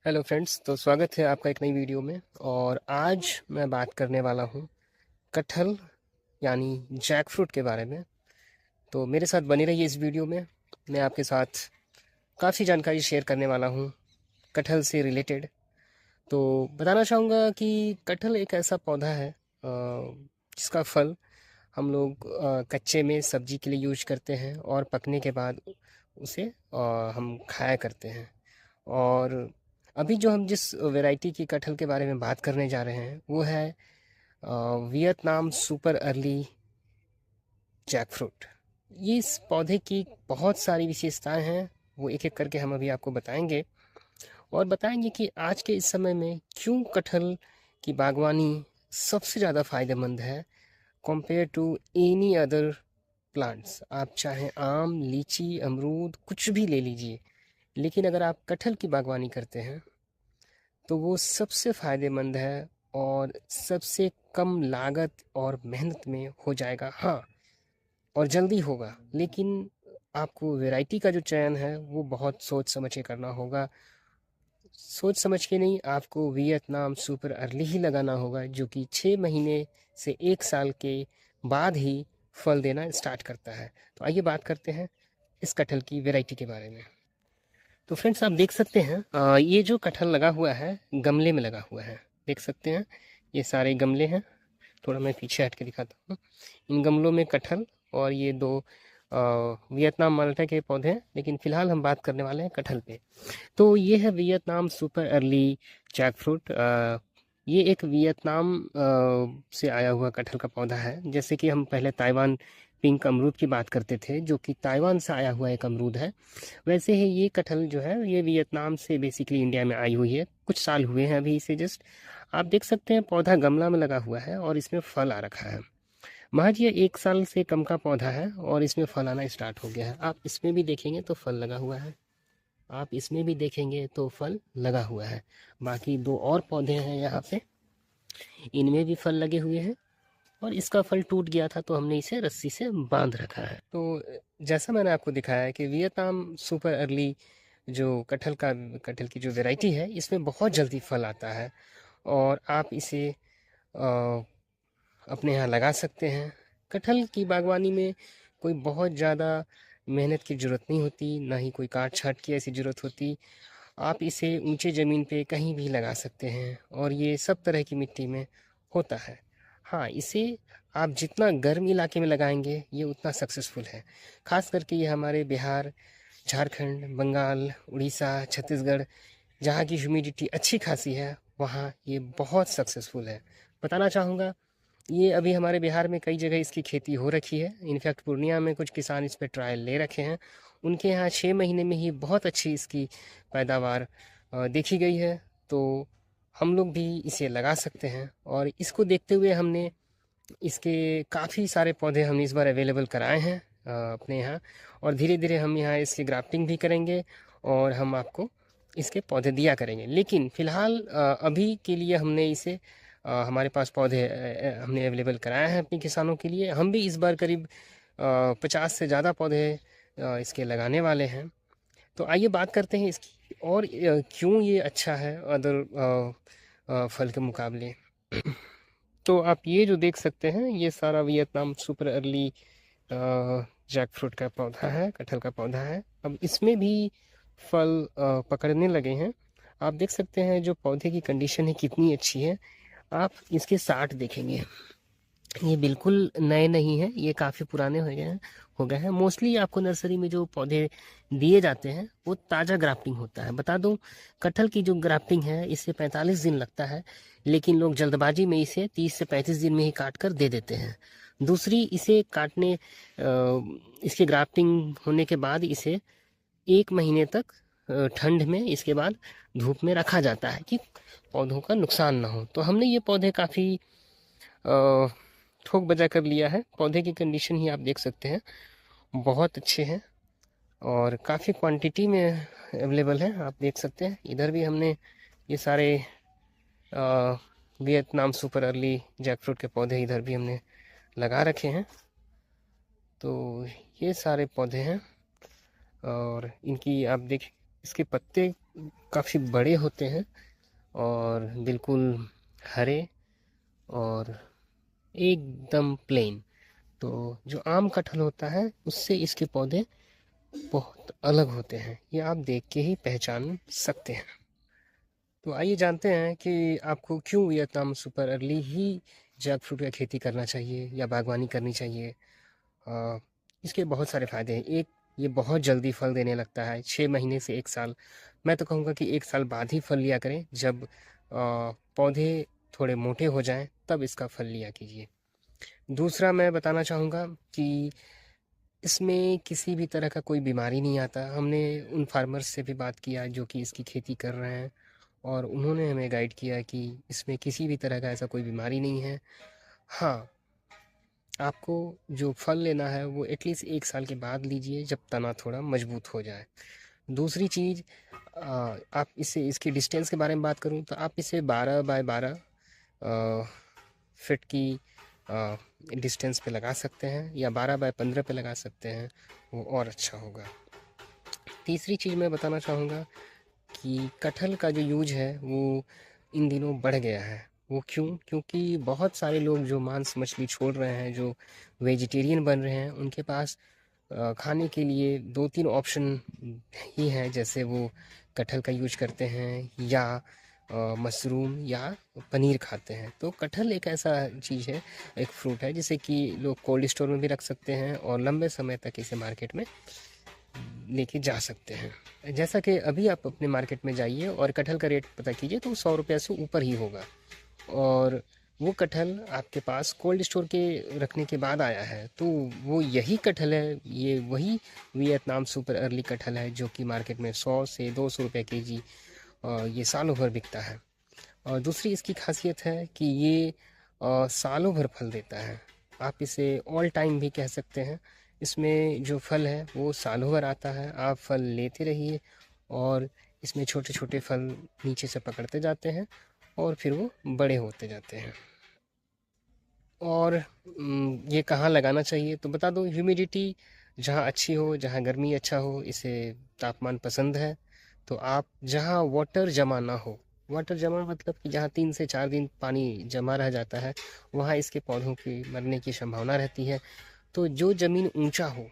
Hello friends, तो स्वागत है आपका एक नई वीडियो में। और आज मैं बात करने वाला हूँ कटहल यानी जैक फ्रूट के बारे में। तो मेरे साथ बने रहिए इस वीडियो में। मैं आपके साथ काफ़ी जानकारी शेयर करने वाला हूँ कटहल से रिलेटेड। तो बताना चाहूँगा कि कटहल एक ऐसा पौधा है जिसका फल हम लोग कच्चे में सब्जी के लिए यूज करते हैं और पकने के बाद उसे हम खाया करते हैं। और अभी जो हम जिस वैरायटी की कटहल के बारे में बात करने जा रहे हैं वो है Vietnam super early jackfruit. ये इस पौधे की बहुत सारी विशेषताएं हैं, वो एक एक करके हम अभी आपको बताएंगे। और बताएंगे कि आज के इस समय में क्यों कटहल की बागवानी सबसे ज़्यादा फायदेमंद है compare to any other plants. आप चाहे आम, लीची, अमरूद कुछ भी ले लीजिए, लेकिन अगर आप कटहल की बागवानी करते हैं तो वो सबसे फ़ायदेमंद है और सबसे कम लागत और मेहनत में हो जाएगा। हाँ, और जल्दी होगा, लेकिन आपको वैरायटी का जो चयन है वो बहुत सोच समझ के करना होगा। सोच समझ के नहीं, आपको वियतनाम सुपर अर्ली ही लगाना होगा, जो कि 6 महीने से 1 साल के बाद ही फल देना स्टार्ट करता है। तो आइए बात करते हैं इस कटहल की वैरायटी के बारे में। तो फ्रेंड्स, आप देख सकते हैं ये जो कटहल लगा हुआ है गमले में लगा हुआ है। देख सकते हैं ये सारे गमले हैं। थोड़ा मैं पीछे हट के दिखाता हूँ। इन गमलों में कटहल और ये दो वियतनाम माल्टा के पौधे हैं, लेकिन फिलहाल हम बात करने वाले हैं कटहल पे। तो ये है Vietnam super early jackfruit. ये एक वियतनाम से आया हुआ कटहल का पौधा है। जैसे कि हम पहले ताइवान पिंक अमरूद की बात करते थे, जो कि ताइवान से आया हुआ एक अमरूद है, वैसे ही ये कटहल जो है ये वियतनाम से बेसिकली इंडिया में आई हुई है। कुछ साल हुए हैं अभी इसे जस्ट। आप देख सकते हैं पौधा गमला में लगा हुआ है और इसमें फल आ रखा है। महज ये 1 साल से कम का पौधा है और इसमें फल आना स्टार्ट हो गया है। आप इसमें भी देखेंगे तो फल लगा हुआ है, आप इसमें भी देखेंगे तो फल लगा हुआ है। बाकी दो और पौधे हैं यहाँ पे, इनमें भी फल लगे हुए हैं। और इसका फल टूट गया था तो हमने इसे रस्सी से बांध रखा है। तो जैसा मैंने आपको दिखाया है कि वियतनाम सुपर अर्ली जो कटहल की जो वैरायटी है, इसमें बहुत जल्दी फल आता है और आप इसे अपने यहाँ लगा सकते हैं। कटहल की बागवानी में कोई बहुत ज़्यादा मेहनत की ज़रूरत नहीं होती, ना ही कोई काट छाट की ऐसी ज़रूरत होती। आप इसे ऊंचे ज़मीन पे कहीं भी लगा सकते हैं और ये सब तरह की मिट्टी में होता है। हाँ, इसे आप जितना गर्म इलाके में लगाएंगे ये उतना सक्सेसफुल है। खास करके ये हमारे बिहार, झारखंड, बंगाल, उड़ीसा, छत्तीसगढ़, जहाँ की ह्यूमिडिटी अच्छी खासी है, वहाँ ये बहुत सक्सेसफुल है। बताना चाहूँगा, ये अभी हमारे बिहार में कई जगह इसकी खेती हो रखी है। इनफैक्ट पूर्णिया में कुछ किसान इस पे ट्रायल ले रखे हैं। उनके यहाँ 6 महीने में ही बहुत अच्छी इसकी पैदावार देखी गई है। तो हम लोग भी इसे लगा सकते हैं और इसको देखते हुए हमने इसके काफ़ी सारे पौधे हमने इस बार अवेलेबल कराए हैं अपने यहाँ। और धीरे धीरे हम यहाँ इसकी ग्राफ्टिंग भी करेंगे और हम आपको इसके पौधे दिया करेंगे। लेकिन फ़िलहाल अभी के लिए हमने इसे हमारे पास पौधे हमने अवेलेबल कराए हैं अपने किसानों के लिए। हम भी इस बार करीब 50 से ज़्यादा पौधे इसके लगाने वाले हैं। तो आइए बात करते हैं इसकी और क्यों ये अच्छा है अदर फल के मुकाबले। तो आप ये जो देख सकते हैं ये सारा Vietnam super early jackfruit का पौधा है, कटहल का पौधा है। अब इसमें भी फल पकड़ने लगे हैं। आप देख सकते हैं जो पौधे की कंडीशन है कितनी अच्छी है। आप इसके 60 देखेंगे, ये बिल्कुल नए नहीं हैं, ये काफ़ी पुराने हो गए हैं। मोस्टली आपको नर्सरी में जो पौधे दिए जाते हैं वो ताज़ा ग्राफ्टिंग होता है। बता दूं, कटहल की जो ग्राफ्टिंग है इससे 45 दिन लगता है, लेकिन लोग जल्दबाजी में इसे 30 से 35 दिन में ही काट कर दे देते हैं। दूसरी, इसे काटने इसके ग्राफ्टिंग होने के बाद इसे 1 महीने तक ठंड में, इसके बाद धूप में रखा जाता है कि पौधों का नुकसान ना हो। तो हमने ये पौधे काफ़ी ठोक बजा कर लिया है। पौधे की कंडीशन ही आप देख सकते हैं, बहुत अच्छे हैं और काफ़ी क्वांटिटी में अवेलेबल है। आप देख सकते हैं इधर भी हमने ये सारे वियतनाम सुपर अर्ली जैकफ्रूट के पौधे इधर भी हमने लगा रखे हैं। तो ये सारे पौधे हैं और इनकी आप देख इसके पत्ते काफ़ी बड़े होते हैं और बिल्कुल हरे और एकदम प्लेन। तो जो आम कटहल होता है उससे इसके पौधे बहुत अलग होते हैं, ये आप देख के ही पहचान सकते हैं। तो आइए जानते हैं कि आपको क्यों वियतनाम सुपर अर्ली ही जैक फ्रूट का खेती करना चाहिए या बागवानी करनी चाहिए। अ, इसके बहुत सारे फ़ायदे हैं। एक, ये बहुत जल्दी फल देने लगता है, 6 महीने से 1 साल। मैं तो कहूँगा कि 1 साल बाद ही फल लिया करें, जब पौधे थोड़े मोटे हो जाएं तब इसका फल लिया कीजिए। दूसरा मैं बताना चाहूँगा कि इसमें किसी भी तरह का कोई बीमारी नहीं आता। हमने उन फार्मर्स से भी बात किया जो कि इसकी खेती कर रहे हैं और उन्होंने हमें गाइड किया कि इसमें किसी भी तरह का ऐसा कोई बीमारी नहीं है। हाँ, आपको जो फल लेना है वो एटलीस्ट 1 साल के बाद लीजिए, जब तना थोड़ा मजबूत हो जाए। दूसरी चीज़, आप इसे इसकी डिस्टेंस के बारे में बात करूँ तो आप इसे 12 बाय 12 फिट की डिस्टेंस पे लगा सकते हैं या 12 बाय 15 पे लगा सकते हैं, वो और अच्छा होगा। तीसरी चीज़ मैं बताना चाहूँगा कि कटहल का जो यूज है वो इन दिनों बढ़ गया है। वो क्यों? क्योंकि बहुत सारे लोग जो मांस मछली छोड़ रहे हैं, जो वेजिटेरियन बन रहे हैं, उनके पास खाने के लिए 2-3 ऑप्शन ही हैं। जैसे वो कटहल का यूज करते हैं या मशरूम या पनीर खाते हैं। तो कटहल एक ऐसा चीज़ है, एक फ्रूट है जिसे कि लोग कोल्ड स्टोर में भी रख सकते हैं और लंबे समय तक इसे मार्केट में लेके जा सकते हैं। जैसा कि अभी आप अपने मार्केट में जाइए और कटहल का रेट पता कीजिए तो 100 रुपये से ऊपर ही होगा। और वो कटहल आपके पास कोल्ड स्टोर के रखने के बाद आया है, तो वो यही कटहल है, ये वही वियतनाम सुपर अर्ली कटहल है जो कि मार्केट में 100 से 200 रुपये केजी ये सालों भर बिकता है। और दूसरी इसकी खासियत है कि ये सालों भर फल देता है। आप इसे ऑल टाइम भी कह सकते हैं। इसमें जो फल है वो सालों भर आता है, आप फल लेते रहिए और इसमें छोटे छोटे फल नीचे से पकड़ते जाते हैं और फिर वो बड़े होते जाते हैं। और ये कहाँ लगाना चाहिए तो बता दो, ह्यूमिडिटी जहाँ अच्छी हो, जहाँ गर्मी अच्छा हो, इसे तापमान पसंद है तो आप जहाँ वाटर जमा ना हो, वाटर जमा मतलब कि जहाँ 3 से 4 दिन पानी जमा रह जाता है, वहाँ इसके पौधों की मरने की संभावना रहती है। तो जो ज़मीन ऊंचा हो,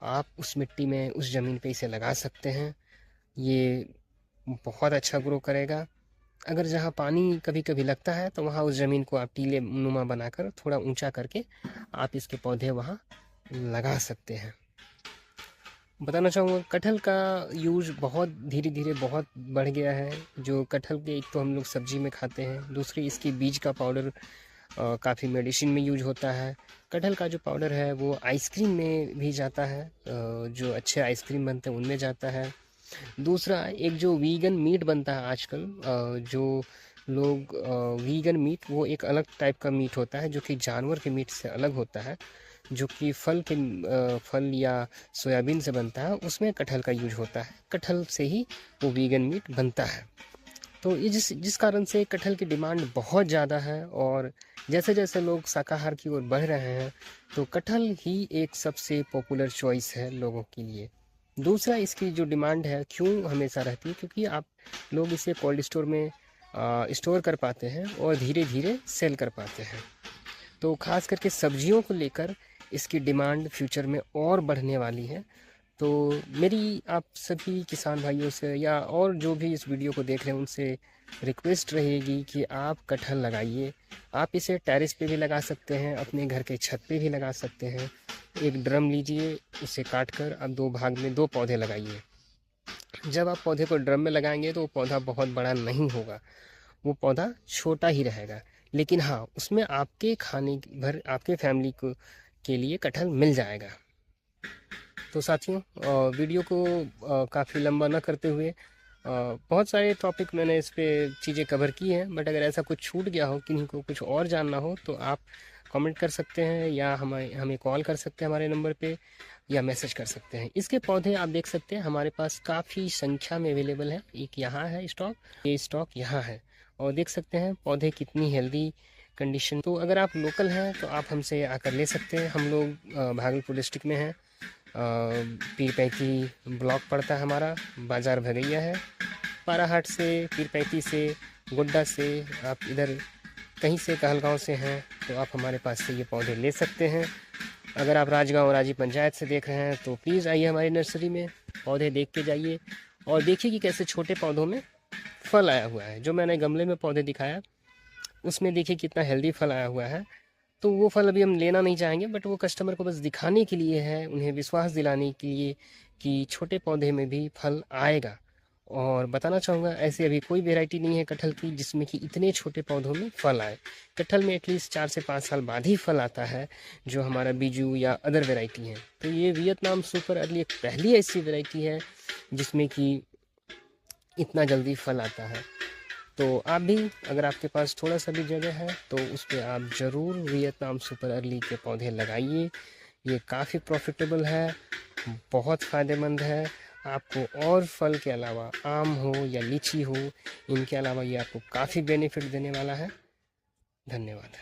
आप उस मिट्टी में उस ज़मीन पे इसे लगा सकते हैं। ये बहुत अच्छा ग्रो करेगा। अगर जहाँ पानी कभी कभी लगता है तो वहाँ उस ज़मीन को आप टीले नुमा बनाकर थोड़ा ऊंचा करके आप इसके पौधे वहाँ लगा सकते हैं। बताना चाहूँगा कटहल का यूज़ बहुत धीरे धीरे बहुत बढ़ गया है। जो कटहल के, एक तो हम लोग सब्जी में खाते हैं, दूसरी इसकी बीज का पाउडर काफ़ी मेडिसिन में यूज होता है। कटहल का जो पाउडर है वो आइसक्रीम में भी जाता है, जो अच्छे आइसक्रीम बनते हैं उनमें जाता है। दूसरा, एक जो वीगन मीट बनता है आजकल, जो लोग वीगन मीट, वो एक अलग टाइप का मीट होता है जो कि जानवर के मीट से अलग होता है, जो कि फल या सोयाबीन से बनता है, उसमें कटहल का यूज होता है। कटहल से ही वो वीगन मीट बनता है। तो ये जिस जिस कारण से कटहल की डिमांड बहुत ज़्यादा है और जैसे जैसे लोग शाकाहार की ओर बढ़ रहे हैं तो कटहल ही एक सबसे पॉपुलर चॉइस है लोगों के लिए। दूसरा, इसकी जो डिमांड है क्यों हमेशा रहती है, क्योंकि आप लोग इसे कोल्ड स्टोर में स्टोर कर पाते हैं और धीरे धीरे सेल कर पाते हैं। तो ख़ास करके सब्जियों को लेकर इसकी डिमांड फ्यूचर में और बढ़ने वाली है। तो मेरी आप सभी किसान भाइयों से या और जो भी इस वीडियो को देख रहे हैं उनसे रिक्वेस्ट रहेगी कि आप कटहल लगाइए। आप इसे टेरेस पे भी लगा सकते हैं, अपने घर के छत पे भी लगा सकते हैं। एक ड्रम लीजिए, उसे काट कर आप 2 भाग में 2 पौधे लगाइए। जब आप पौधे को ड्रम में लगाएंगे तो वो पौधा बहुत बड़ा नहीं होगा, वो पौधा छोटा ही रहेगा, लेकिन हाँ, उसमें आपके खाने भर, आपके फैमिली को के लिए कटहल मिल जाएगा। तो साथियों, वीडियो को काफ़ी लंबा ना करते हुए, बहुत सारे टॉपिक मैंने इस पे चीज़ें कवर की हैं, बट अगर ऐसा कुछ छूट गया हो, किन्हीं को कुछ और जानना हो तो आप कमेंट कर सकते हैं या हमें कॉल कर सकते हैं हमारे नंबर पे, या मैसेज कर सकते हैं। इसके पौधे आप देख सकते हैं हमारे पास काफ़ी संख्या में अवेलेबल है। एक यहाँ है स्टॉक, ये स्टॉक यहाँ है, और देख सकते हैं पौधे कितनी हेल्दी कंडीशन। तो अगर आप लोकल हैं तो आप हमसे आकर ले सकते हैं। हम लोग भागलपुर डिस्ट्रिक्ट में हैं, पीरपैंती ब्लॉक पड़ता है हमारा, बाज़ार भगैया है। पाराहाट से, पीरपैंती से, गुड्डा से, आप इधर कहीं से कहलगांव से हैं तो आप हमारे पास से ये पौधे ले सकते हैं। अगर आप राजगांव राजी पंचायत से देख रहे हैं तो प्लीज़ आइए हमारी नर्सरी में, पौधे देख के जाइए और देखिए कि कैसे छोटे पौधों में फल आया हुआ है। जो मैंने गमले में पौधे दिखाया उसमें देखिए कितना हेल्दी फल आया हुआ है। तो वो फल अभी हम लेना नहीं चाहेंगे, बट वो कस्टमर को बस दिखाने के लिए है, उन्हें विश्वास दिलाने के लिए कि छोटे पौधे में भी फल आएगा। और बताना चाहूँगा ऐसी अभी कोई वैरायटी नहीं है कटहल की जिसमें कि इतने छोटे पौधों में फल आए। कटहल में एटलीस्ट 4 से 5 साल बाद ही फल आता है, जो हमारा बीजू या अदर वैरायटी है। तो ये वियतनाम सुपर अर्ली एक पहली ऐसी वैरायटी है जिसमें कि इतना जल्दी फल आता है। तो आप भी, अगर आपके पास थोड़ा सा भी जगह है तो उस पर आप ज़रूर वियतनाम सुपर अर्ली के पौधे लगाइए। ये काफ़ी प्रॉफिटेबल है, बहुत फ़ायदेमंद है आपको। और फल के अलावा आम हो या लीची हो, इनके अलावा ये आपको काफ़ी बेनिफिट देने वाला है। धन्यवाद।